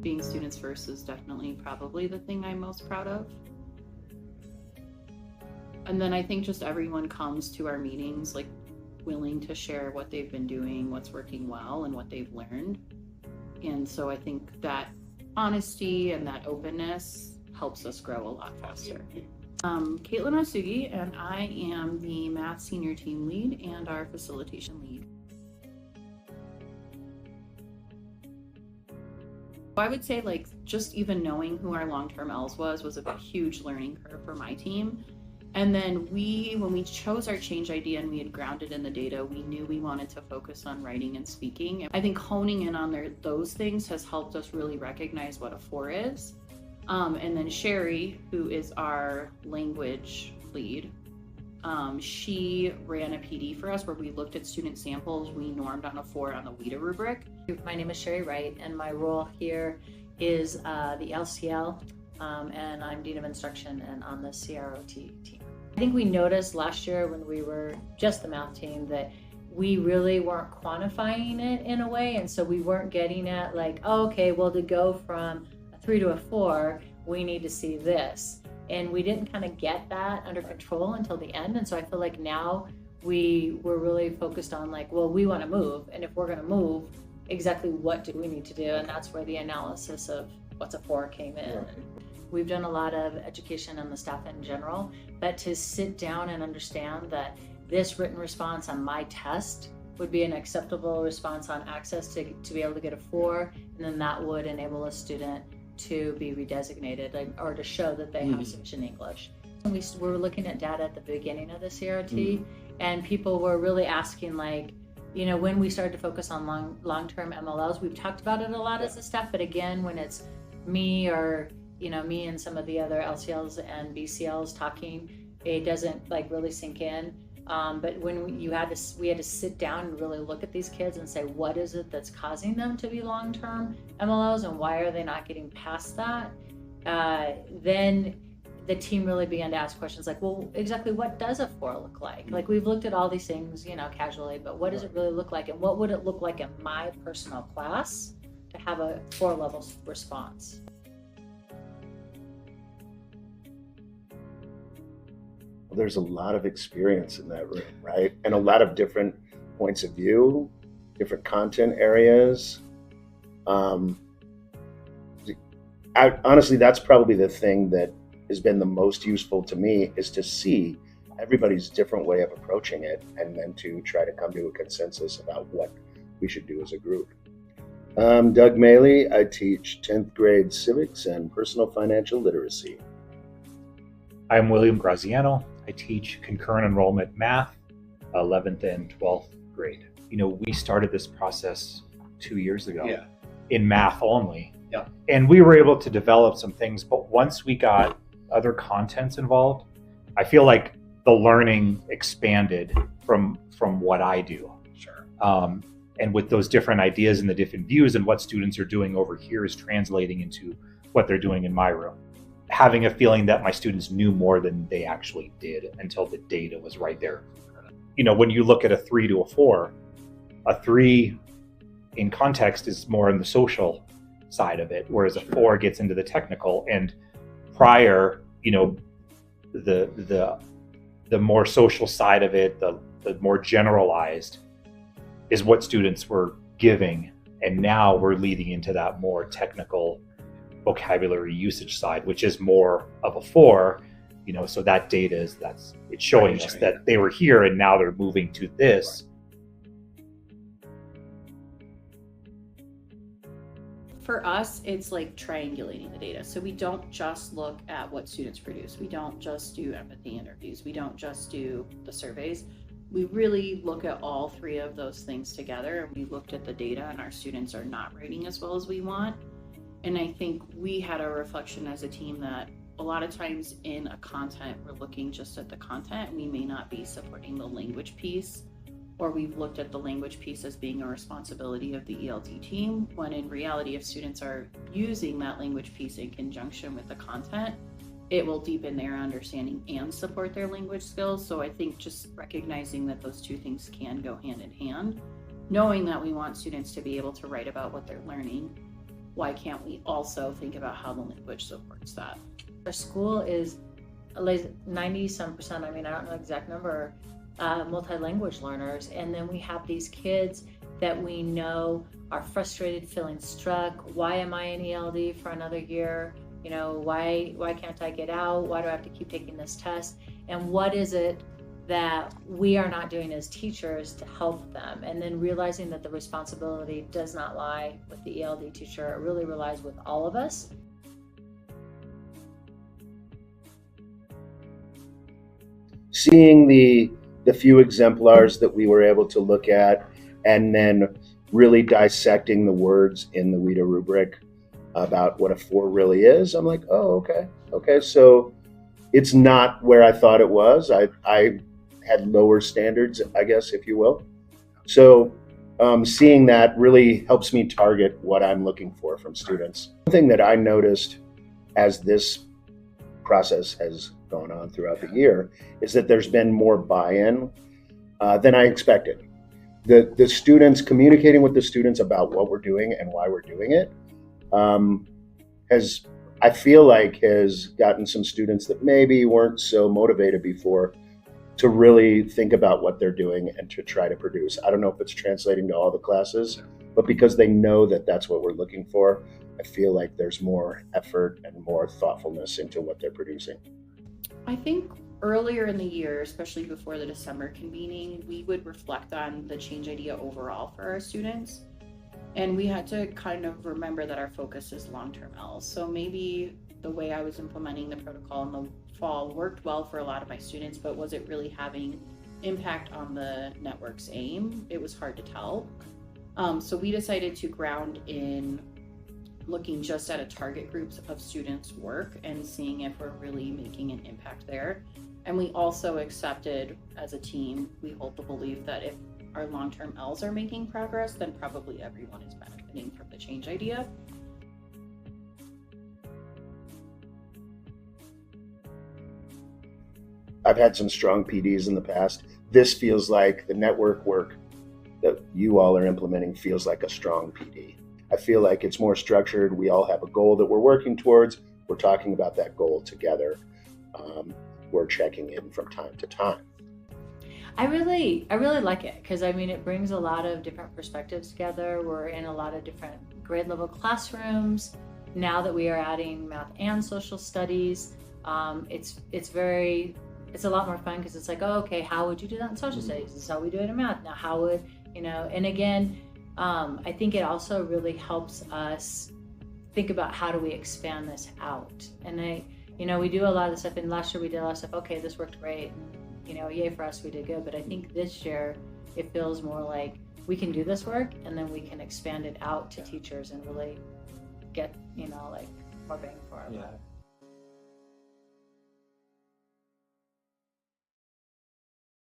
being students first is definitely probably the thing I'm most proud of. And then I think just everyone comes to our meetings like willing to share what they've been doing, what's working well, and what they've learned. And so I think that honesty and that openness helps us grow a lot faster. Caitlin Osugi, and I am the math senior team lead and our facilitation lead. I would say like just even knowing who our long-term Ls was a huge learning curve for my team. And then when we chose our change idea and we had grounded in the data, we knew we wanted to focus on writing and speaking. I think honing in on those things has helped us really recognize what a 4 is. And then Sherry, who is our language lead, she ran a PD for us where we looked at student samples. We normed on a 4 on the WIDA rubric. My name is Sherry Wright, and my role here is the LCL, and I'm Dean of Instruction and on the CROT team. I think we noticed last year when we were just the math team that we really weren't quantifying it in a way, and so we weren't getting at like, oh, okay, well, to go from a 3 to a 4, we need to see this. And we didn't kind of get that under control until the end. And so I feel like now we were really focused on like, well, we want to move. And if we're going to move, exactly what do we need to do? And that's where the analysis of what's a 4 came in. Right. We've done a lot of education on the staff in general, but to sit down and understand that this written response on my test would be an acceptable response on access to be able to get a 4, and then that would enable a student to be redesignated or to show that they have sufficient English. And we were looking at data at the beginning of the CRT, and people were really asking like, you know, when we started to focus on long-term MLLs, we've talked about it a lot as a staff, but again, when it's me or, you know, me and some of the other LCLs and BCLs talking, it doesn't like really sink in. But when we had to sit down and really look at these kids and say, what is it that's causing them to be long-term MLLs and why are they not getting past that? Then the team really began to ask questions like, well, exactly what does a 4 look like? Like we've looked at all these things, you know, casually, but what does it really look like? And what would it look like in my personal class to have a 4 level response? There's a lot of experience in that room, right? And a lot of different points of view, different content areas. Honestly, that's probably the thing that has been the most useful to me, is to see everybody's different way of approaching it and then to try to come to a consensus about what we should do as a group. Doug Maley, I teach 10th grade civics and personal financial literacy. I'm William Graziano. I teach concurrent enrollment math, 11th and 12th grade. You know, we started this process 2 years ago in math only. Yeah. And we were able to develop some things, but once we got other contents involved, I feel like the learning expanded from what I do. Sure. And with those different ideas and the different views and what students are doing over here is translating into what they're doing in my room. Having a feeling that my students knew more than they actually did until the data was right there. You know, when you look at a 3 to a 4, a 3 in context is more on the social side of it, whereas a 4 gets into the technical. And prior, you know, the more social side of it, the more generalized is what students were giving. And now we're leading into that more technical vocabulary usage side, which is more of a 4, you know, so that data it's showing us that they were here and now they're moving to this. For us, it's like triangulating the data. So we don't just look at what students produce. We don't just do empathy interviews. We don't just do the surveys. We really look at all 3 of those things together, and we looked at the data, and our students are not writing as well as we want. And I think we had a reflection as a team that a lot of times in a content, we're looking just at the content. We may not be supporting the language piece, or we've looked at the language piece as being a responsibility of the ELT team, when in reality, if students are using that language piece in conjunction with the content, it will deepen their understanding and support their language skills. So I think just recognizing that those 2 things can go hand in hand, knowing that we want students to be able to write about what they're learning, why can't we also think about how the language supports that? Our school is 90-some%, I mean, I don't know the exact number, multilingual learners. And then we have these kids that we know are frustrated, feeling struck. Why am I in ELD for another year? You know, why can't I get out? Why do I have to keep taking this test? And what is it that we are not doing as teachers to help them? And then realizing that the responsibility does not lie with the ELD teacher, it really relies with all of us. Seeing the few exemplars that we were able to look at, and then really dissecting the words in the WIDA rubric about what a 4 really is, I'm like, oh, okay, so it's not where I thought it was. I had lower standards, I guess, if you will. So seeing that really helps me target what I'm looking for from students. One thing that I noticed as this process has gone on throughout the year is that there's been more buy-in than I expected. The students, communicating with the students about what we're doing and why we're doing it, I feel like has gotten some students that maybe weren't so motivated before to really think about what they're doing and to try to produce. I don't know if it's translating to all the classes, but because they know that that's what we're looking for, I feel like there's more effort and more thoughtfulness into what they're producing. I think earlier in the year, especially before the December convening, we would reflect on the change idea overall for our students. And we had to kind of remember that our focus is long-term L's. So maybe the way I was implementing the protocol in the fall worked well for a lot of my students, but was it really having impact on the network's aim? It was hard to tell. So we decided to ground in looking just at a target groups of students' work and seeing if we're really making an impact there. And we also accepted as a team, we hold the belief that if our long-term L's are making progress, then probably everyone is benefiting from the change idea. I've had some strong PDs in the past. This feels like the network work that you all are implementing feels like a strong PD. I feel like it's more structured. We all have a goal that we're working towards. We're talking about that goal together. We're checking in from time to time. I really like it because I mean it brings a lot of different perspectives together. We're in a lot of different grade level classrooms. Now that we are adding math and social studies, it's a lot more fun because it's like, oh, okay, how would you do that in social studies? This is how we do it in math. Now how would, and again, I think it also really helps us think about how do we expand this out. And we do a lot of stuff, and last year we did a lot of stuff, okay, this worked great. Yay for us, we did good. But I think this year it feels more like we can do this work and then we can expand it out to teachers and really get, more bang for our buck.